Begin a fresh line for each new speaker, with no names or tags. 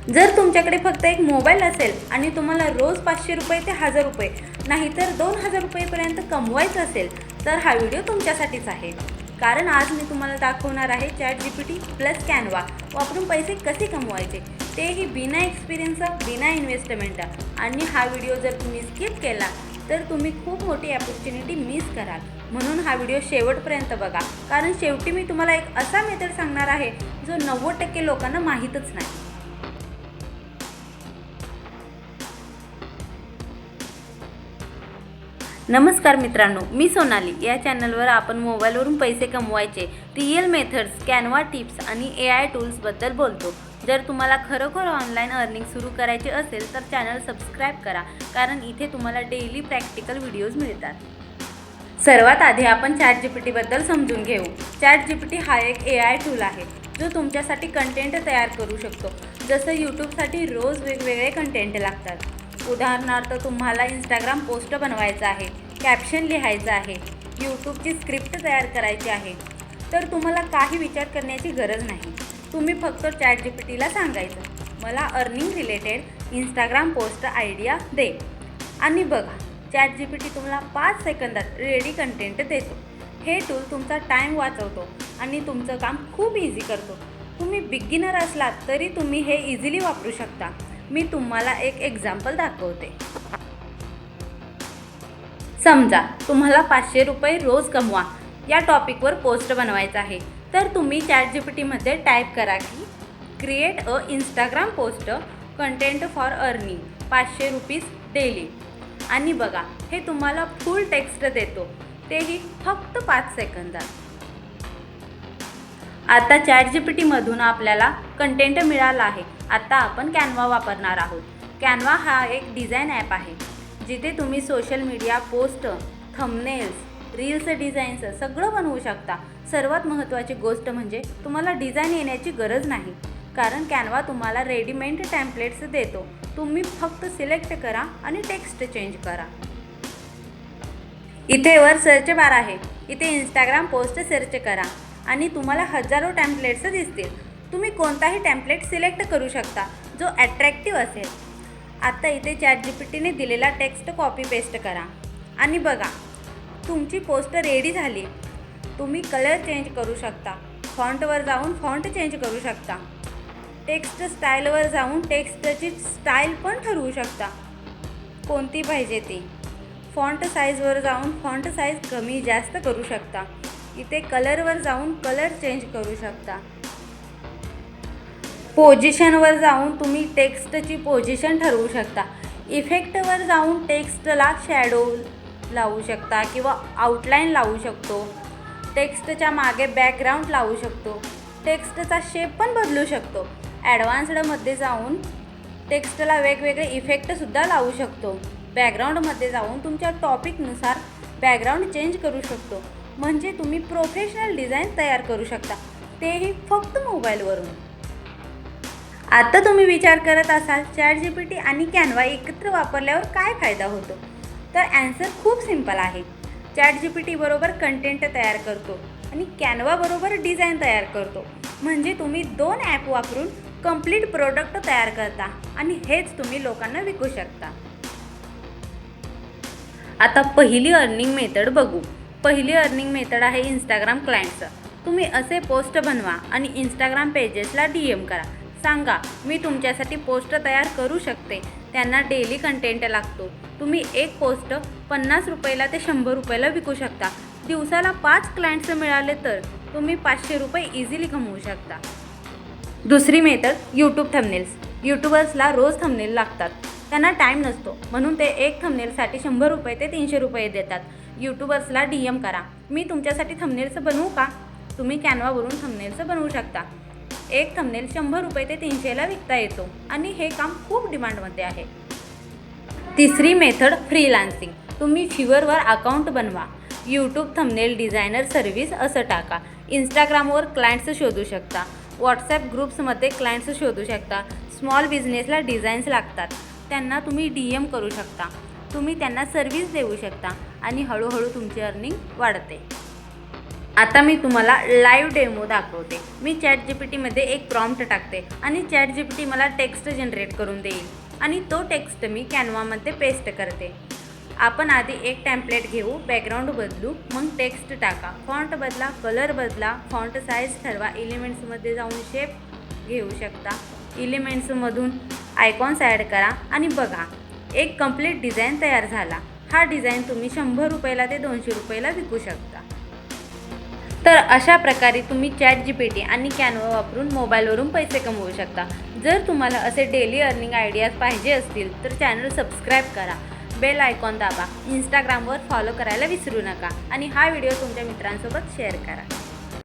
जर तुमच्याकडे फक्त एक मोबाईल असेल आणि तुम्हाला रोज 500 रुपये ते 1000 रुपये नाहीतर 2000 रुपयेपर्यंत कमवायचं असेल तर हा व्हिडिओ तुमच्यासाठीच आहे. कारण आज मी तुम्हाला दाखवणार आहे ChatGPT प्लस कॅनवा वापरून पैसे कसे कमवायचे, तेही बिना एक्सपिरियन्स, बिना इन्व्हेस्टमेंट. आणि हा व्हिडिओ जर तुम्ही स्किप केला तर तुम्ही खूप मोठी अपॉर्च्युनिटी मिस कराल. म्हणून हा व्हिडिओ शेवटपर्यंत बघा, कारण शेवटी मी तुम्हाला एक असा मेथड सांगणार आहे जो 90% लोकांना माहीतच नाही. नमस्कार मित्रांनो, मी सोनाली. या चॅनलवर आपण मोबाईलवरून पैसे कमवायचे रिअल मेथड्स, कॅनवा टिप्स आणि AI टूल्सबद्दल बोलतो. जर तुम्हाला खरोखर ऑनलाईन अर्निंग सुरू करायचे असेल तर चॅनल सबस्क्राईब करा, कारण इथे तुम्हाला डेली प्रॅक्टिकल व्हिडिओज मिळतात. सर्वात आधी आपण ChatGPTबद्दल समजून घेऊ. ChatGPT हा एक AI टूल आहे जो तुमच्यासाठी कंटेंट तयार करू शकतो. जसं यूट्यूबसाठी रोज वेगवेगळे कंटेंट लागतात. उदाहरणार्थ तुम्हाला इंस्टाग्राम पोस्ट बनवायचा आहे, कॅप्शन लिहायचं आहे, यूट्यूबची स्क्रिप्ट तयार करायची आहे, तर तुम्हाला काही विचार करण्याची गरज नाही. तुम्ही फक्त ChatGPTला सांगायचं, मला earning related Instagram post idea दे, आणि बघा ChatGPT तुम्हाला 5 सेकंदात रेडी कंटेंट देतो. हे टूल तुमचा टाईम वाचवतो आणि तुमचं काम खूप इझी करतो. तुम्ही बिगिनर असलात तरी तुम्ही हे इझिली वापरू शकता. मी तुम्हाला एक एक्झाम्पल दाखवते. समजा तुम्हाला 500 रुपये रोज कमवा या टॉपिकवर पोस्ट बनवायचा आहे, तर तुम्ही ChatGPTमध्ये टाईप करा की create a Instagram post content for earning 500 rupees daily, आणि बघा हे तुम्हाला फुल टेक्स्ट देतो, तेही फक्त 5 सेकंदात. आता ChatGPTमधून आपल्याला कंटेंट मिळाला आहे. आता आपण कॅनवा वापरणार आहोत. कॅनवा हा एक डिझाईन ॲप आहे जिथे तुम्ही social media post, thumbnails, reels designs सगळं बनवू शकता. सर्वात महत्त्वाची गोष्ट म्हणजे तुम्हाला डिझाईन येण्याची गरज नाही, कारण कॅनवा तुम्हाला रेडीमेड टेम्पलेट्स देतो. तुम्ही फक्त सिलेक्ट करा आणि टेक्स्ट चेंज करा. इथे वर सर्च बार आहे, इथे इंस्टाग्राम पोस्ट सर्च करा आणि तुम्हाला हजारो टेम्पलेट्स दिसतील. तुम्ही कोणताही टेम्पलेट सिलेक्ट करू शकता जो ॲट्रॅक्टिव्ह असेल. आता इथे ChatGPTने दिलेला टेक्स्ट कॉपी पेस्ट करा आणि बघा तुमची पोस्ट रेडी झाली. तुम्ही कलर चेंज करू शकता, फॉन्टवर जाऊन फॉन्ट चेंज करू शकता, टेक्स्ट स्टाईलवर जाऊन टेक्स्टची स्टाईल पण ठरवू शकता कोणती पाहिजे ती. फॉन्ट साईजवर जाऊन फॉन्ट साईज कमी जास्त करू शकता. इथे कलरवर जाऊन कलर चेंज करू शकता. पोझिशनवर जाऊन तुम्ही टेक्स्टची पोझिशन ठरवू शकता. इफेक्टवर जाऊन टेक्स्टला शॅडो लावू शकता किंवा आउटलाईन लावू शकतो. टेक्स्टच्या मागे बॅकग्राऊंड लावू शकतो. टेक्स्टचा शेप पण बदलू शकतो. ॲडव्हान्स्डमध्ये जाऊन टेक्स्टला वेगवेगळे इफेक्टसुद्धा लावू शकतो. बॅकग्राऊंडमध्ये जाऊन तुमच्या टॉपिकनुसार बॅकग्राऊंड चेंज करू शकतो. म्हणजे तुम्ही प्रोफेशनल डिझाईन तयार करू शकता, तेही फक्त मोबाईलवरून. आता तुम्ही विचार करत असाल ChatGPT आणि कॅनवा एकत्र वापरल्यावर काय फायदा होतो, तर ॲन्सर खूप सिंपल आहे. ChatGPT बरोबर कंटेंट तयार करतो आणि कॅनवा बरोबर डिझाईन तयार करतो. म्हणजे तुम्ही 2 ॲप वापरून कंप्लीट प्रोडक्ट तयार करता आणि हेच तुम्ही लोकांना विकू शकता. आता पहिली अर्निंग मेथड बघू. पहिली अर्निंग मेथड आहे इंस्टाग्राम क्लायंट्स. तुम्ही असे पोस्ट बनवा आणि इंस्टाग्राम पेजेसला DM करा. सांगा मी तुमच्यासाठी पोस्ट तयार करू शकते. त्यांना डेली कंटेंट लागतो. तुम्ही एक पोस्ट 50 रुपयाला ते 100 रुपयाला विकू शकता. दिवसाला 5 क्लायंट्स मिळाले तर तुम्ही 500 रुपये इझिली कमवू शकता. दुसरी मेथड यूट्यूब थंबनेल्स. यूट्यूबर्सला रोज थंबनेल लागतात. त्यांना टाईम नसतो, म्हणून ते एक थंबनेलसाठी 100 रुपये ते 300 रुपये देतात. यूट्यूबर्सला DM करा, मी तुमच्यासाठी थंबनेल्स बनवू का? तुम्ही कॅनवावरून थंबनेल्स बनवू शकता. एक थंबनेल 100 रुपये ते 300ला विकता येतो आणि हे काम खूप डिमांडमध्ये आहे. तिसरी मेथड फ्रीलान्सिंग. तुम्ही फिवरवर अकाउंट बनवा. यूट्यूब थंबनेल डिझायनर सर्व्हिस असं टाका. इंस्टाग्रामवर क्लायंट्स शोधू शकता. व्हॉट्सॲप ग्रुप्समध्ये क्लायंट्स शोधू शकता. स्मॉल बिझनेसला डिझाईन्स लागतात, त्यांना तुम्ही DM करू शकता. तुम्ही त्यांना सर्व्हिस देऊ शकता आणि हळूहळू तुमची अर्निंग वाढते. आता मी तुम्हाला लाईव्ह डेमो दाखवते। मी ChatGPTमध्ये एक प्रॉम्प्ट टाकते आणि ChatGPT मला टेक्स्ट जनरेट करून देईल आणि तो टेक्स्ट मी कॅनव्हामध्ये पेस्ट करते। आपण आधी एक टेम्पलेट घेऊ, बॅकग्राऊंड बदलू, मग टेक्स्ट टाका, फॉन्ट बदला, कलर बदला, फॉन्ट साईज ठरवा, एलिमेंट्समध्ये जाऊन शेप घेऊ शकता, एलिमेंट्समधून आयकॉन्स ॲड करा आणि बघा एक कंप्लीट डिझाईन तयार झाला। हा डिझाईन तुम्ही 100 रुपयाला ते 200 रुपयाला विकू शकता। तर अशा प्रकारे तुम्ही ChatGPT आणि कॅनव्हा वापरून मोबाईलवरून पैसे कमवू शकता। जर तुम्हाला असे डेली अर्निंग आयडियाज पाहिजे असतील तर चॅनल सबस्क्राईब करा, बेल आयकॉन दाबा, इंस्टाग्रामवर फॉलो करायला विसरू नका आणि हा व्हिडिओ तुमच्या मित्रांसोबत शेअर करा।